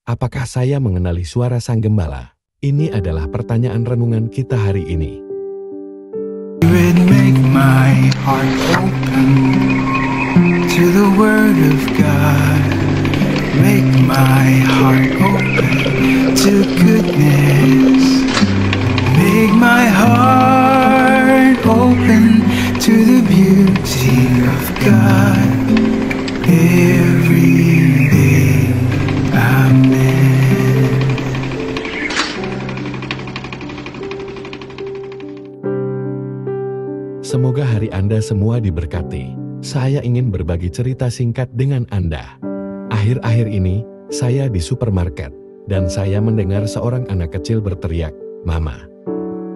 Apakah saya mengenali suara Sang Gembala? Ini adalah pertanyaan renungan kita hari ini. You would make my heart open to the word of God. Make my heart open to goodness. Make my heart open to the beauty of God. Every day, amen. Semoga hari Anda semua diberkati. Saya ingin berbagi cerita singkat dengan Anda. Akhir-akhir ini, saya di supermarket, dan saya mendengar seorang anak kecil berteriak, "Mama."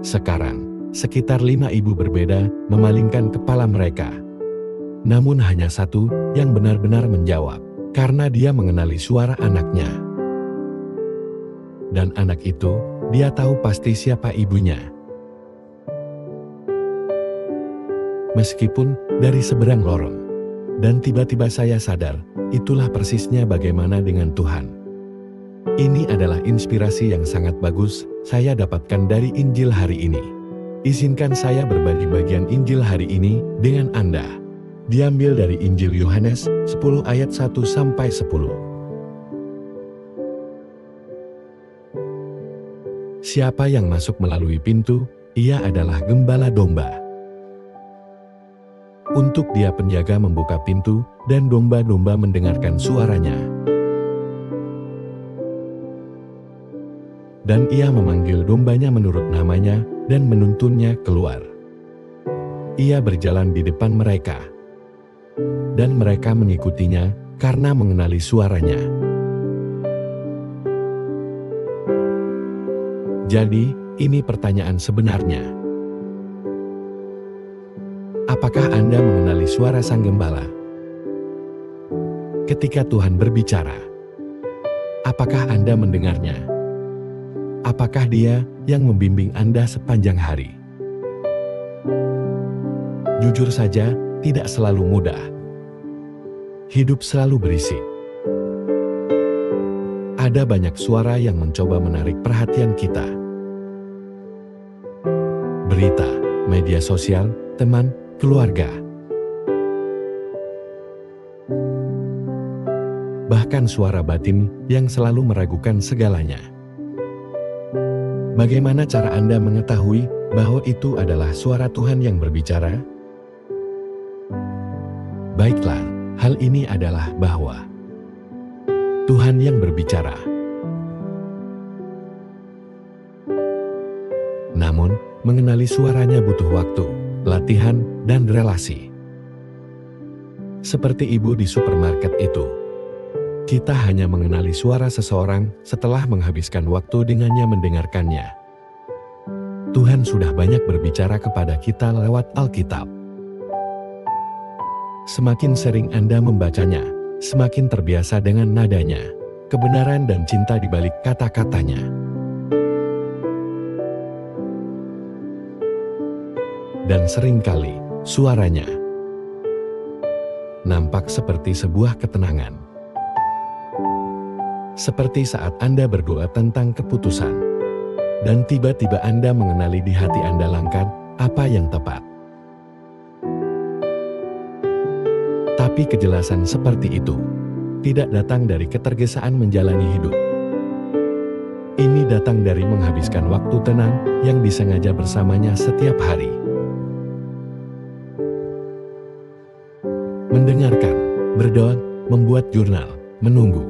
Sekarang, sekitar 5 ibu berbeda memalingkan kepala mereka. Namun hanya satu yang benar-benar menjawab, karena dia mengenali suara anaknya. Dan anak itu, dia tahu pasti siapa ibunya. Meskipun dari seberang lorong. Dan tiba-tiba saya sadar, itulah persisnya bagaimana dengan Tuhan. Ini adalah inspirasi yang sangat bagus saya dapatkan dari Injil hari ini. Izinkan saya berbagi bagian Injil hari ini dengan Anda. Diambil dari Injil Yohanes 10 ayat 1-10. Siapa yang masuk melalui pintu, ia adalah gembala domba. Untuk dia penjaga membuka pintu, dan domba-domba mendengarkan suaranya. Dan ia memanggil dombanya menurut namanya, dan menuntunnya keluar. Ia berjalan di depan mereka. Dan mereka mengikutinya, karena mengenali suaranya. Jadi, ini pertanyaan sebenarnya. Apakah Anda mengenali suara Sang Gembala? Ketika Tuhan berbicara, apakah Anda mendengarnya? Apakah Dia yang membimbing Anda sepanjang hari? Jujur saja, tidak selalu mudah. Hidup selalu berisik. Ada banyak suara yang mencoba menarik perhatian kita. Berita, media sosial, teman, keluarga. Bahkan suara batin yang selalu meragukan segalanya. Bagaimana cara Anda mengetahui bahwa itu adalah suara Tuhan yang berbicara? Baiklah, hal ini adalah bahwa Tuhan yang berbicara. Namun, mengenali suaranya butuh waktu, latihan, dan relasi. Seperti ibu di supermarket itu. Kita hanya mengenali suara seseorang setelah menghabiskan waktu dengannya mendengarkannya. Tuhan sudah banyak berbicara kepada kita lewat Alkitab. Semakin sering Anda membacanya, semakin terbiasa dengan nadanya, kebenaran dan cinta di balik kata-katanya. Dan seringkali, suaranya nampak seperti sebuah ketenangan. Seperti saat Anda berdoa tentang keputusan, dan tiba-tiba Anda mengenali di hati Anda langkah apa yang tepat. Tapi kejelasan seperti itu tidak datang dari ketergesaan menjalani hidup. Ini datang dari menghabiskan waktu tenang yang disengaja bersamanya setiap hari. Mendengarkan, berdoa, membuat jurnal, menunggu.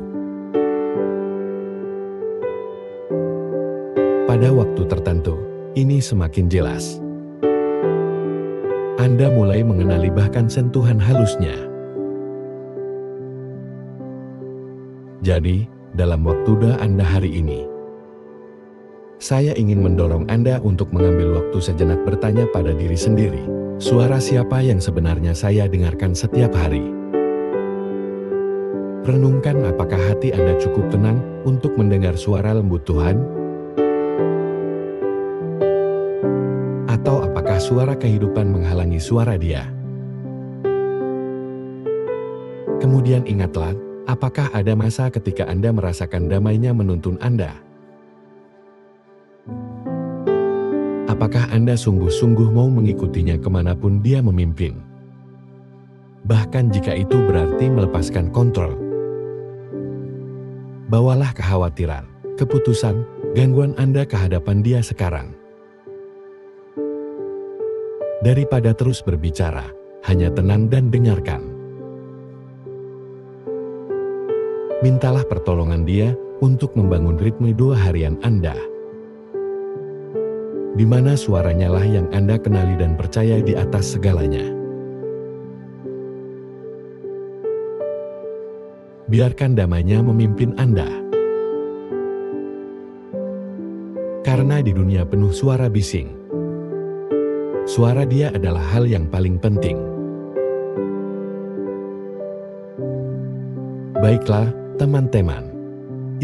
Pada waktu tertentu, ini semakin jelas. Anda mulai mengenali bahkan sentuhan halusnya. Jadi, dalam waktu doa Anda hari ini, saya ingin mendorong Anda untuk mengambil waktu sejenak bertanya pada diri sendiri, suara siapa yang sebenarnya saya dengarkan setiap hari? Renungkan apakah hati Anda cukup tenang untuk mendengar suara lembut Tuhan? Atau apakah suara kehidupan menghalangi suara Dia? Kemudian ingatlah, Apakah ada masa ketika Anda merasakan damainya menuntun Anda? Apakah Anda sungguh-sungguh mau mengikutinya kemanapun dia memimpin? Bahkan jika itu berarti melepaskan kontrol. Bawalah kekhawatiran, keputusan, gangguan Anda ke hadapan dia sekarang. Daripada terus berbicara, hanya tenang dan dengarkan. Mintalah pertolongan dia untuk membangun ritme 2 harian Anda. Di mana suaranya lah yang Anda kenali dan percaya di atas segalanya. Biarkan damainya memimpin Anda. Karena di dunia penuh suara bising, suara dia adalah hal yang paling penting. Baiklah, teman-teman.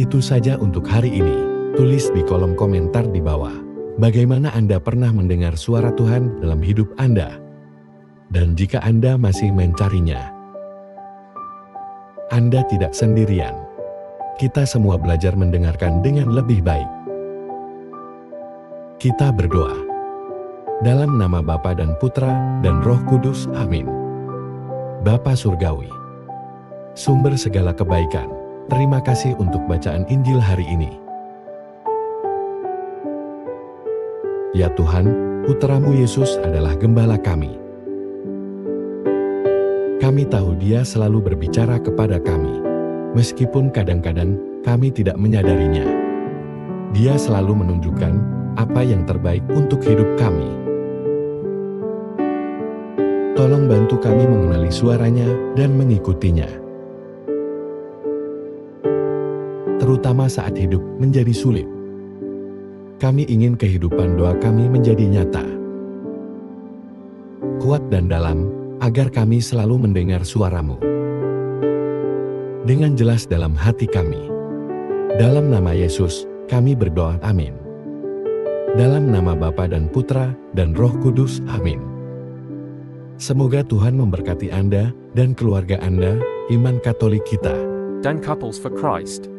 Itu saja untuk hari ini. Tulis di kolom komentar di bawah. Bagaimana Anda pernah mendengar suara Tuhan dalam hidup Anda? Dan jika Anda masih mencarinya, Anda tidak sendirian. Kita semua belajar mendengarkan dengan lebih baik. Kita berdoa. Dalam nama Bapa dan Putra dan Roh Kudus, amin. Bapa Surgawi, sumber segala kebaikan, terima kasih untuk bacaan Injil hari ini. Ya Tuhan, Putra-Mu Yesus adalah gembala kami. Kami tahu Dia selalu berbicara kepada kami, meskipun kadang-kadang kami tidak menyadarinya. Dia selalu menunjukkan apa yang terbaik untuk hidup kami. Tolong bantu kami mengenali suaranya dan mengikutinya. Terutama saat hidup menjadi sulit. Kami ingin kehidupan doa kami menjadi nyata, kuat dan dalam, agar kami selalu mendengar suara-Mu dengan jelas dalam hati kami. Dalam nama Yesus, kami berdoa, amin. Dalam nama Bapa dan Putra dan Roh Kudus, amin. Semoga Tuhan memberkati Anda dan keluarga Anda, iman Katolik kita. Dan Couples for Christ.